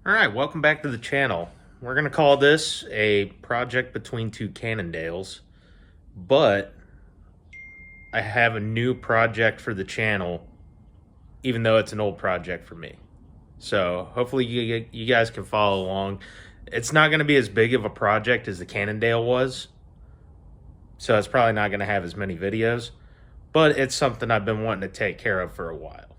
All right, welcome back to the channel. We're going to call this a project between two Cannondales, but I have a new project for the channel, even though it's an old project for me. So hopefully you guys can follow along. It's not going to be as big of a project as the Cannondale was, so it's probably not going to have as many videos, but it's something I've been wanting to take care of for a while.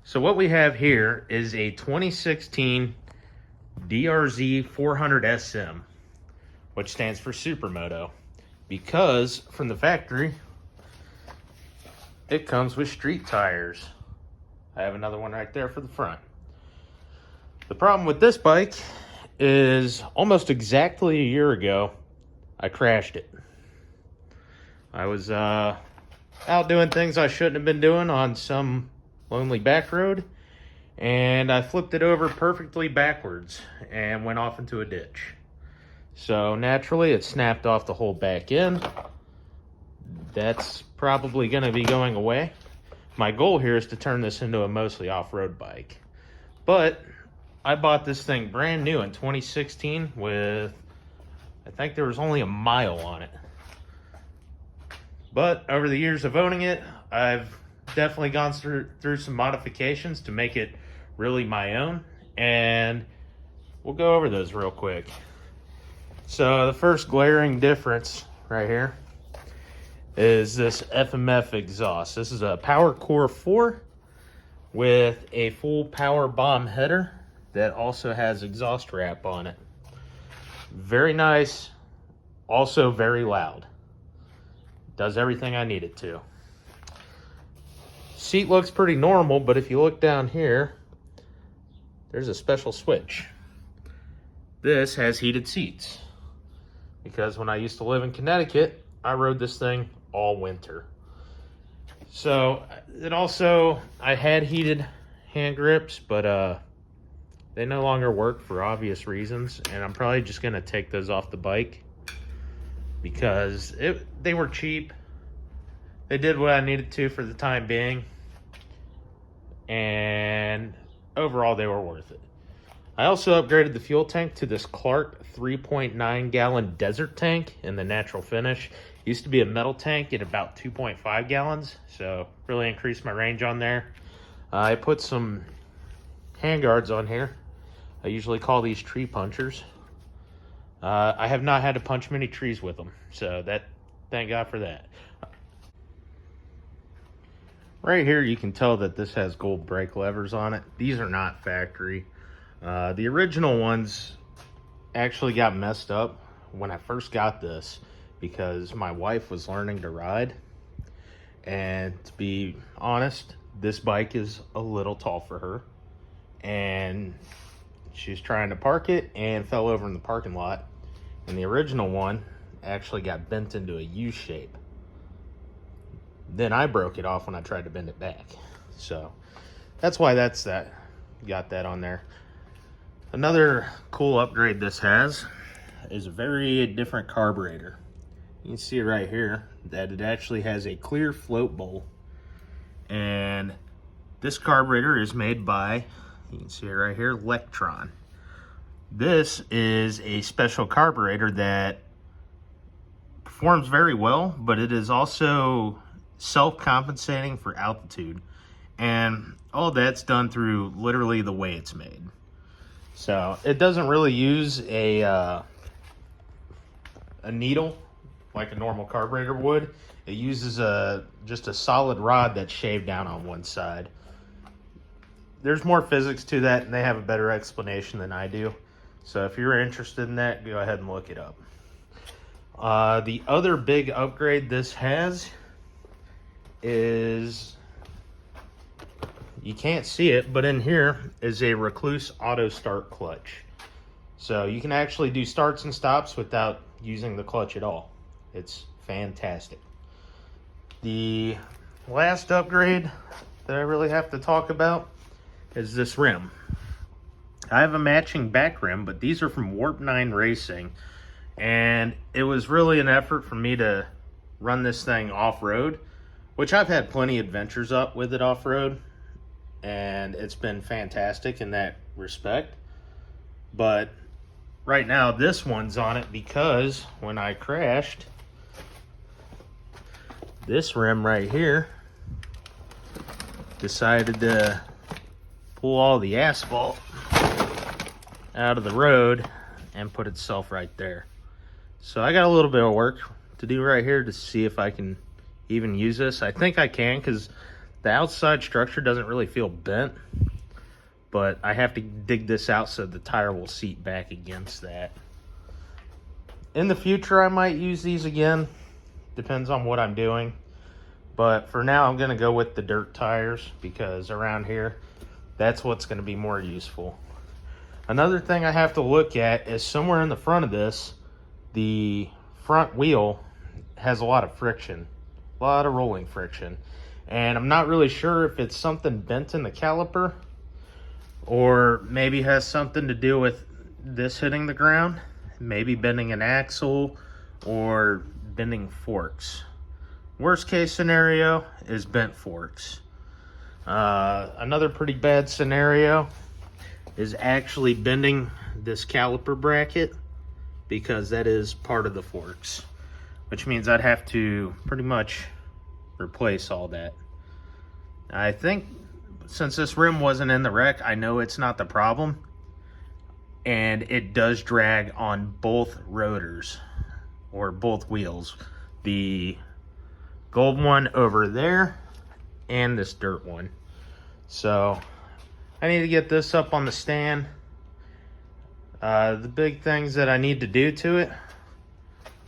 So what we have here is a 2016 DRZ400SM, which stands for Supermoto, because from the factory it comes with street tires. I have another one right there for the front. The problem with this bike is almost exactly a year ago I crashed it. I was out doing things I shouldn't have been doing on some lonely back road, and I flipped it over perfectly backwards and went off into a ditch. So naturally it snapped off the whole back end. That's probably going to be going away. My goal here is to turn this into a mostly off-road bike. But I bought this thing brand new in 2016 with, I think there was only a mile on it. But over the years of owning it, I've definitely gone through some modifications to make it really my own, and we'll go over those real quick. So the first glaring difference right here is this FMF exhaust. This is a Power Core 4 with a full power bomb header that also has exhaust wrap on it. Very nice, also very loud. Does everything I need it to. Seat looks pretty normal, but if you look down here, there's a special switch. This has heated seats, because when I used to live in Connecticut, I rode this thing all winter. So it also, I had heated hand grips, but they no longer work for obvious reasons, and I'm probably just gonna take those off the bike because they were cheap. They did what I needed to for the time being, and overall they were worth it. I also upgraded the fuel tank to this Clark 3.9 gallon desert tank in the natural finish. It used to be a metal tank at about 2.5 gallons, so really increased my range on there. I put some handguards on here. I usually call these tree punchers. I have not had to punch many trees with them, so thank God for that. Right here you can tell that this has gold brake levers on it. These are not factory. The original ones actually got messed up when I first got this because my wife was learning to ride, and to be honest, this bike is a little tall for her, and she's trying to park it and fell over in the parking lot, and the original one actually got bent into a U shape. Then I broke it off when I tried to bend it back. So that's why got that on there. Another cool upgrade this has is a very different carburetor. You can see right here that it actually has a clear float bowl. And this carburetor is made by, you can see it right here, Electron. This is a special carburetor that performs very well, but it is also self-compensating for altitude, and all that's done through literally the way it's made. So it doesn't really use a needle like a normal carburetor would. It uses just a solid rod that's shaved down on one side. There's more physics to that, and they have a better explanation than I do. So if you're interested in that, go ahead and look it up. The other big upgrade this has is, you can't see it, but in here is a Recluse auto start clutch. So you can actually do starts and stops without using the clutch at all. It's fantastic. The last upgrade that I really have to talk about is this rim. I have a matching back rim, but these are from Warp 9 Racing, and it was really an effort for me to run this thing off-road, which I've had plenty of adventures up with it off-road, and it's been fantastic in that respect. But right now this one's on it because when I crashed, this rim right here decided to pull all the asphalt out of the road and put itself right there. So I got a little bit of work to do right here to see if I can even use this. I think I can because the outside structure doesn't really feel bent, but I have to dig this out so the tire will seat back against that. In the future, I might use these again. Depends on what I'm doing. But for now, I'm going to go with the dirt tires because around here, that's what's going to be more useful. Another thing I have to look at is somewhere in the front of this, the front wheel has a lot of friction, a lot of rolling friction. And I'm not really sure if it's something bent in the caliper or maybe has something to do with this hitting the ground, maybe bending an axle or bending forks. Worst case scenario is bent forks. Another pretty bad scenario is actually bending this caliper bracket because that is part of the forks, which means I'd have to pretty much replace all that. I think since this rim wasn't in the wreck, I know it's not the problem, and it does drag on both rotors or both wheels, the gold one over there and this dirt one. So I need to get this up on the stand. The big things that I need to do to it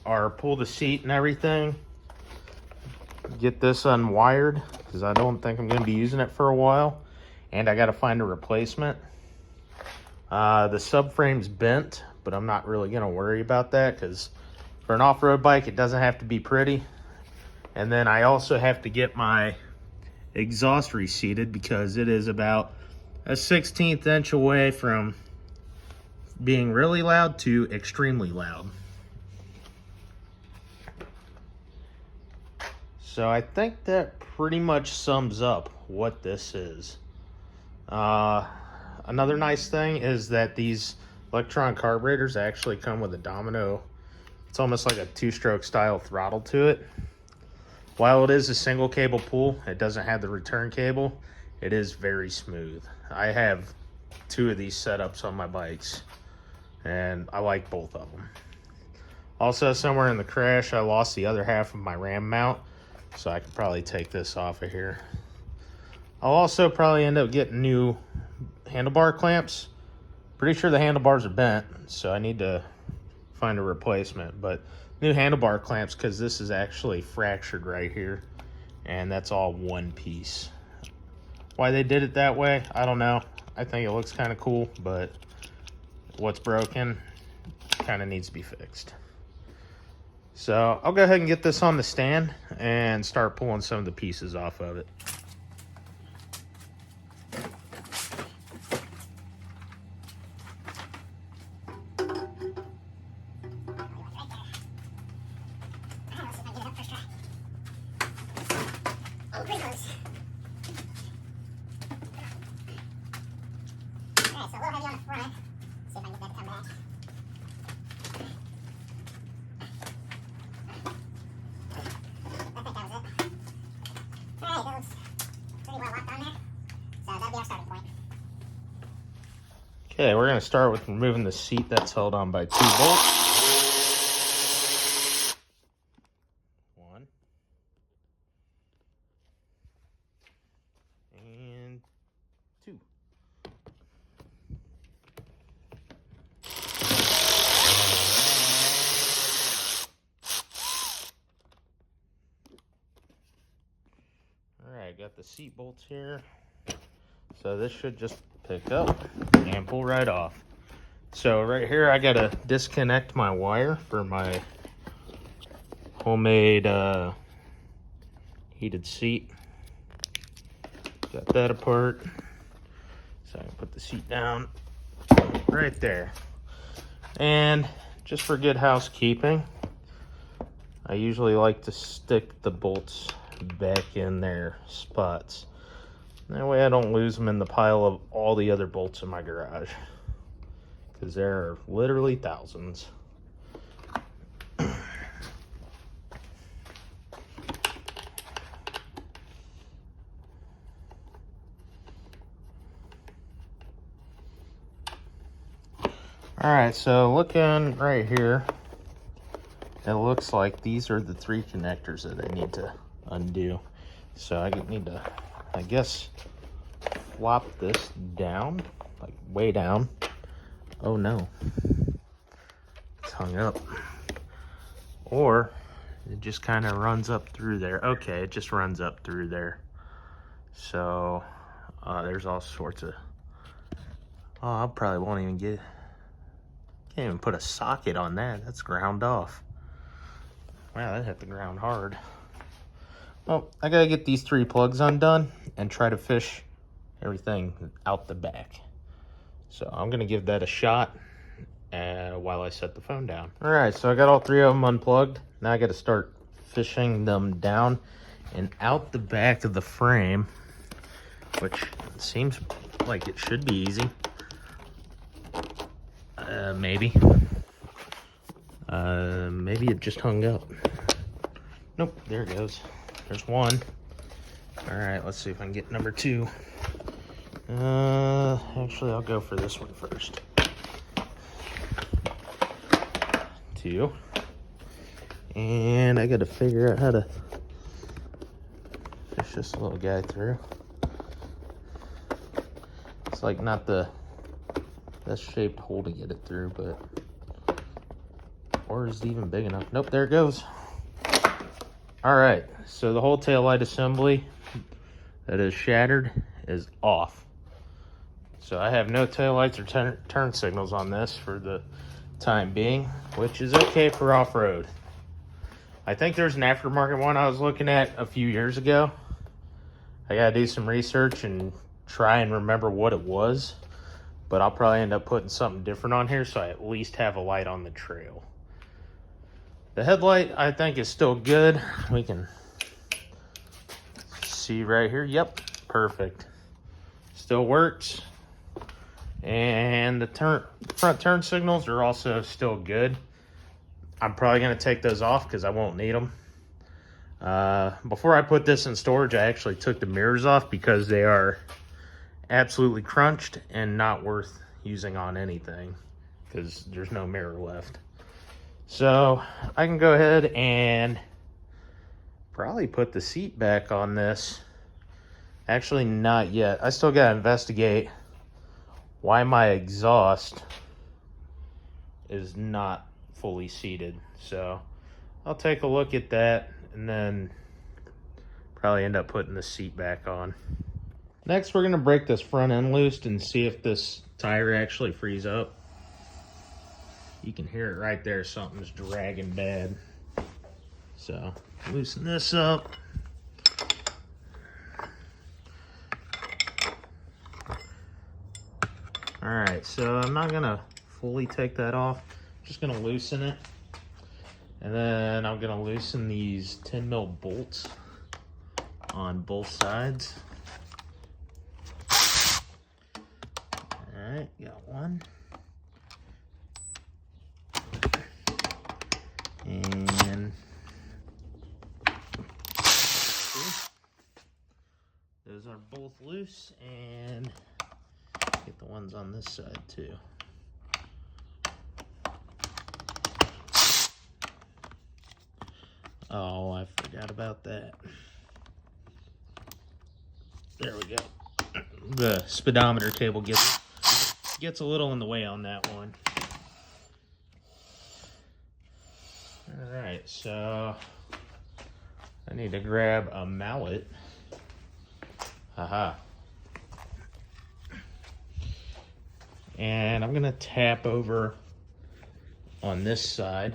are pull the seat and everything, get this unwired because I don't think I'm going to be using it for a while, and I got to find a replacement. The subframe's bent, but I'm not really going to worry about that because for an off-road bike it doesn't have to be pretty. And then I also have to get my exhaust reseated because it is about a 1/16 inch away from being really loud to extremely loud. So I think that pretty much sums up what this is. Another nice thing is that these electron carburetors actually come with a domino. It's almost like a two-stroke style throttle to it. While it is a single cable pull, it doesn't have the return cable. It is very smooth. I have 2 of these setups on my bikes, and I like both of them. Also, somewhere in the crash, I lost the other half of my ram mount, so I could probably take this off of here. I'll also probably end up getting new handlebar clamps. Pretty sure the handlebars are bent, so I need to find a replacement. But new handlebar clamps, because this is actually fractured right here, and that's all one piece. Why they did it that way, I don't know. I think it looks kind of cool, but what's broken kind of needs to be fixed. So I'll go ahead and get this on the stand and start pulling some of the pieces off of it. Okay, we're going to start with removing the seat that's held on by 2 bolts. 1. And 2. Alright, got the seat bolts here. So this should just pick up and pull right off. So right here I gotta disconnect my wire for my homemade heated seat. Got that apart. So I can put the seat down right there. And just for good housekeeping, I usually like to stick the bolts back in their spots. That way I don't lose them in the pile of all the other bolts in my garage. because there are literally thousands. All right, so looking right here, it looks like these are the 3 connectors that I need to undo. So I need to, I guess, flop this down, like way down. Oh no, it's hung up. Or it just kind of runs up through there. Okay, it just runs up through there. So there's all sorts of, I probably won't even get, can't even put a socket on that. That's ground off. Wow, that hit the ground hard. Well, I gotta get these 3 plugs undone and try to fish everything out the back. So I'm gonna give that a shot while I set the phone down. All right, so I got all 3 of them unplugged. Now I gotta start fishing them down and out the back of the frame, which seems like it should be easy. Maybe. Maybe it just hung up. Nope, there it goes. There's one. All right, let's see if I can get number 2. Actually, I'll go for this one first. 2. And I gotta figure out how to fish this little guy through. It's like not the best shaped hole to get it through, but, or is it even big enough? Nope, there it goes. All right, so the whole taillight assembly that is shattered is off. So I have no taillights or turn signals on this for the time being, which is okay for off-road. I think there's an aftermarket one I was looking at a few years ago. I gotta do some research and try and remember what it was, but I'll probably end up putting something different on here so I at least have a light on the trail. The headlight, I think, is still good. We can see right here. Yep, perfect. Still works. And the front turn signals are also still good. I'm probably going to take those off because I won't need them. Before I put this in storage, I actually took the mirrors off because they are absolutely crunched and not worth using on anything because there's no mirror left. So I can go ahead and probably put the seat back on this. Actually, not yet. I still got to investigate why my exhaust is not fully seated. So I'll take a look at that and then probably end up putting the seat back on. Next, we're going to break this front end loose and see if this tire actually frees up. You can hear it right there. Something's dragging bad. So loosen this up. All right, so I'm not going to fully take that off. I'm just going to loosen it. And then I'm going to loosen these 10 mil bolts on both sides. All right, got one. And those are both loose, and get the ones on this side too. Oh, I forgot about that. There we go. The speedometer cable gets a little in the way on that one. All right, so I need to grab a mallet. Haha. And I'm gonna tap over on this side.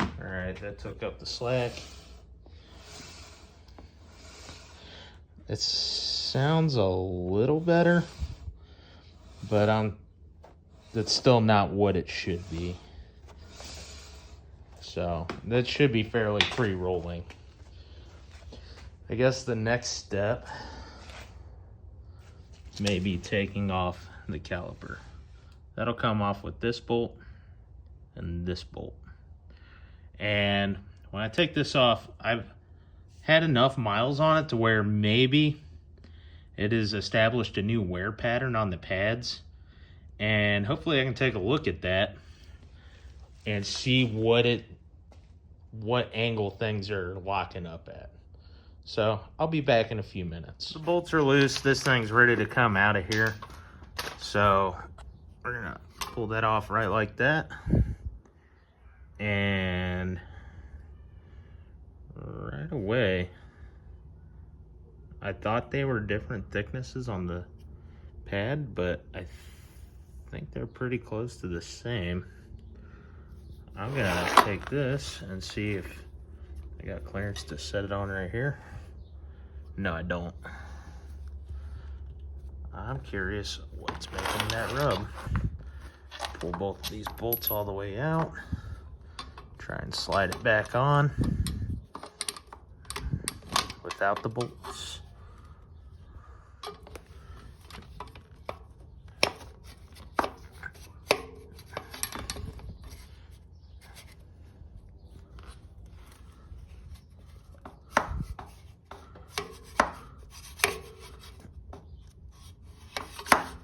All right, that took up the slack. It sounds a little better, but that's still not what it should be. So that should be fairly free rolling. I guess the next step may be taking off the caliper. That'll come off with this bolt and this bolt. And when I take this off, I've had enough miles on it to where maybe it has established a new wear pattern on the pads. And hopefully I can take a look at that and see what angle things are locking up at. So I'll be back in a few minutes. The bolts are loose. This thing's ready to come out of here. So we're gonna pull that off right like that. And right away, I thought they were different thicknesses on the pad, but I think they're pretty close to the same. I'm gonna take this and see if I got clearance to set it on right here. No, I don't. I'm curious what's making that rub. Pull both of these bolts all the way out. Try and slide it back on without the bolts.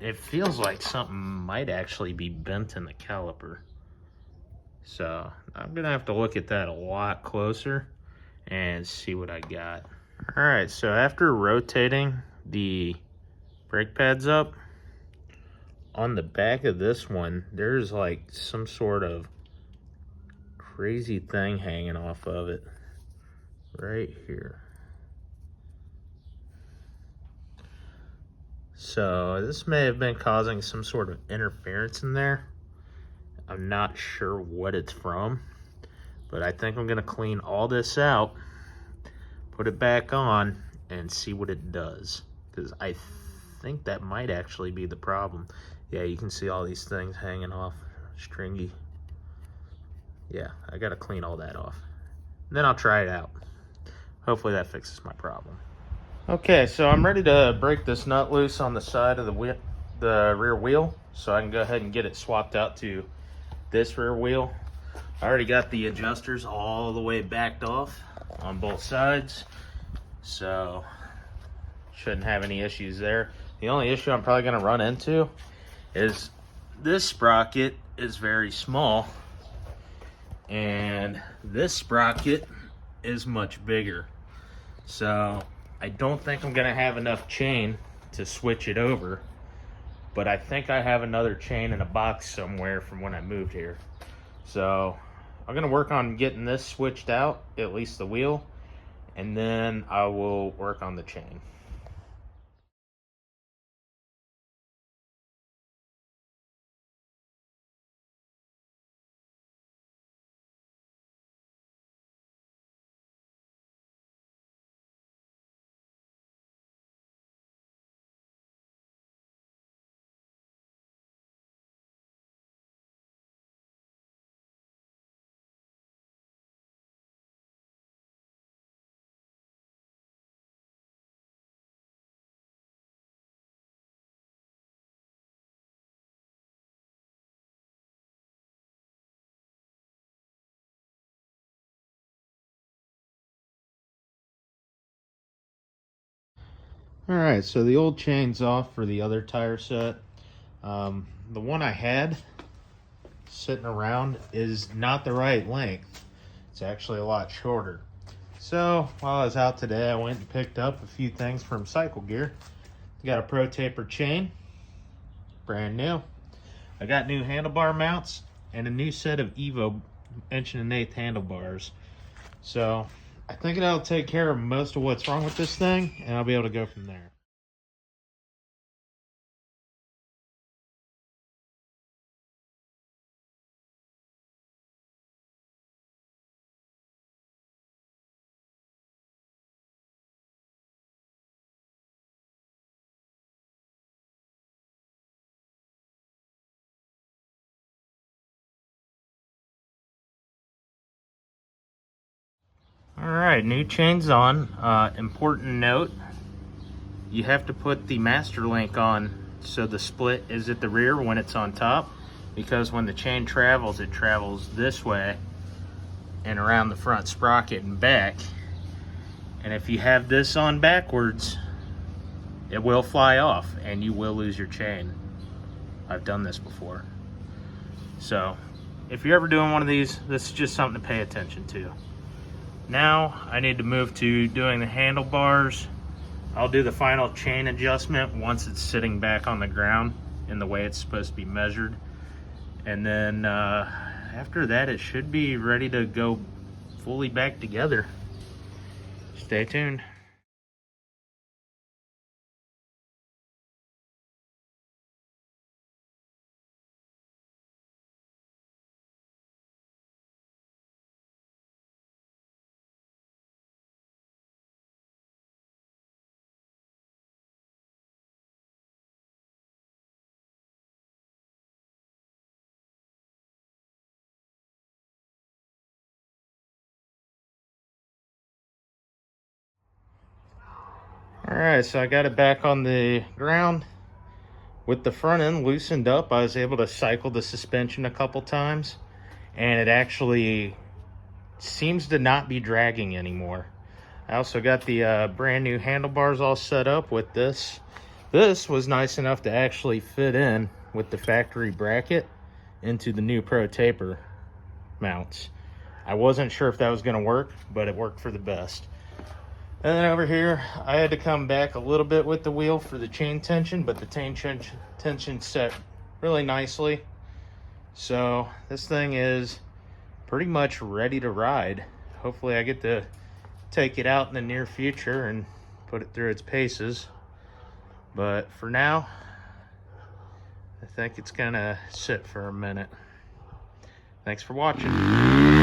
It feels like something might actually be bent in the caliper. So I'm gonna have to look at that a lot closer and see what I got. All right, so after rotating the brake pads up, on the back of this one, there's like some sort of crazy thing hanging off of it right here. So this may have been causing some sort of interference in there. I'm not sure what it's from, but I think I'm gonna clean all this out, put it back on, and see what it does. Because I think that might actually be the problem. Yeah, you can see all these things hanging off, stringy. Yeah, I gotta clean all that off. And then I'll try it out. Hopefully that fixes my problem. Okay, so I'm ready to break this nut loose on the side of the rear wheel, so I can go ahead and get it swapped out to this rear wheel. I already got the adjusters all the way backed off on both sides, so shouldn't have any issues there. The only issue I'm probably gonna run into is this sprocket is very small and this sprocket is much bigger. So I don't think I'm gonna have enough chain to switch it over, but I think I have another chain in a box somewhere from when I moved here. So I'm gonna work on getting this switched out, at least the wheel, and then I will work on the chain. All right, so the old chain's off for the other tire set. The one I had sitting around is not the right length. It's actually a lot shorter. So while I was out today, I went and picked up a few things from Cycle Gear. Got a Pro Taper chain, brand new. I got new handlebar mounts and a new set of Evo 1.1/8" handlebars. So I think that'll take care of most of what's wrong with this thing, and I'll be able to go from there. All right, new chain's on. Important note, you have to put the master link on so the split is at the rear when it's on top, because when the chain travels, it travels this way and around the front sprocket and back. And if you have this on backwards, it will fly off and you will lose your chain. I've done this before. So if you're ever doing one of these, this is just something to pay attention to. Now I need to move to doing the handlebars. I'll do the final chain adjustment once it's sitting back on the ground in the way it's supposed to be measured. And then after that, it should be ready to go fully back together. Stay tuned. Alright, so I got it back on the ground. With the front end loosened up, I was able to cycle the suspension a couple times, and it actually seems to not be dragging anymore. I also got the brand new handlebars all set up with this. This was nice enough to actually fit in with the factory bracket into the new Pro Taper mounts. I wasn't sure if that was going to work, but it worked for the best. And then over here, I had to come back a little bit with the wheel for the chain tension, but the chain tension set really nicely. So this thing is pretty much ready to ride. Hopefully I get to take it out in the near future and put it through its paces. But for now, I think it's gonna sit for a minute. Thanks for watching.